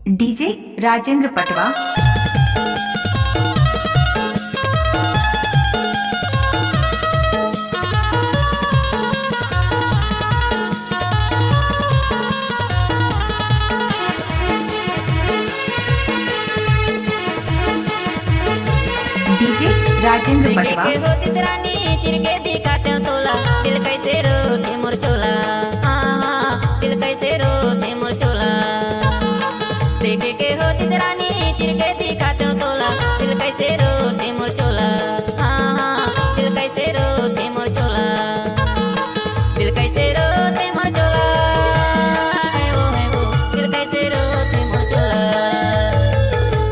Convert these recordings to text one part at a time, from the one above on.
DJ Rajendra पटवा। DJ Rajendra पटवा। तिसरानी चिरके दिखाते हो तोला, दिल कैसे रोते मोर चोला, दिल कैसे रोते मोर चोला। देखे के हो तिसरानी चिरके दिखाते हो तोला, दिल कैसे रोते मोर चोला, दिल कैसे रोते मोर चोला, दिल कैसे रोते मोर चोला, है वो दिल कैसे रोते मोर चोला,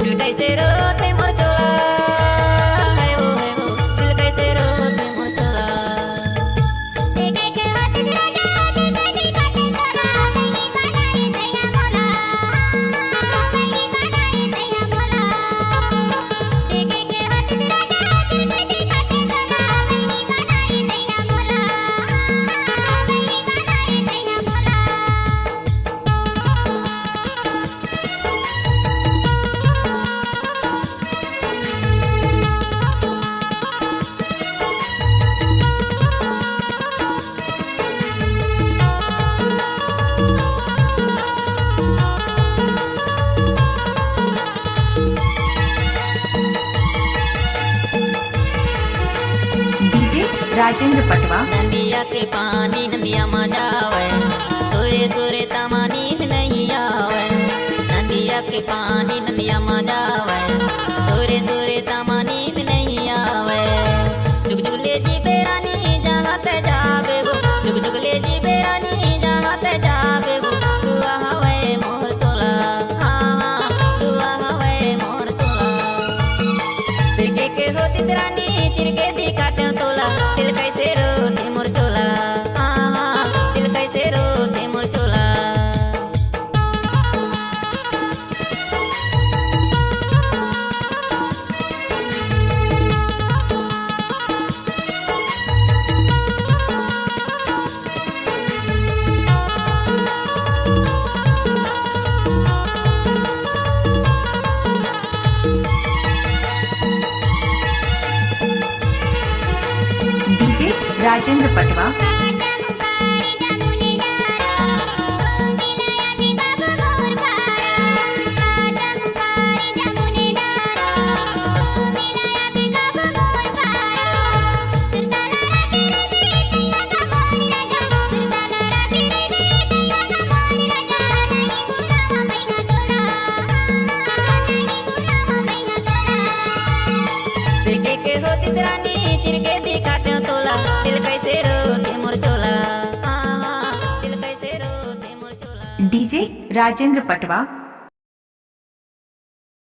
दिल कैसे रोते मोर चोला, है वो दिल कैसे रोते मोर चोला। देखे के हो तिसरानी चिरके दिखाते हो तोला, कहीं बनाए सैया मोला, कहीं बनाए सैया मोला। देखे के हो तिसरानी चिरके दिखाते हो तोला, कहीं बनाए सैया मोला, कहीं बनाए सैया मोला। डीजे राजेंद्र पटवा। नदिया के पानी नदिया में जावे, सोरे सोरे तमा नींद नहीं आवे। नदिया के पानी नदिया में जावे, सोरे सोरे तमा नींद नहीं आवे। जुग जुग ले जी बेरानी जहाँ ते जावे वो, जुग जुग ले जी बेरानी जहाँ ते जावे वो। दुआ हवे मोर तोला, दुआ हवे मोर तोला। देखे के हो तिसरानी चिरके दिखाते हो तोला, दिल कैसे रोते मोर चोला, दिल कैसे रोते मोर चोला। डीजे राजेंद्र पटवा। देखे के हो तिसरानी चिरके दिखाते हो तोला, दिल कैसे रोते मोर चोला, दिल कैसे रोते मोर चोला। डीजे राजेंद्र पटवा।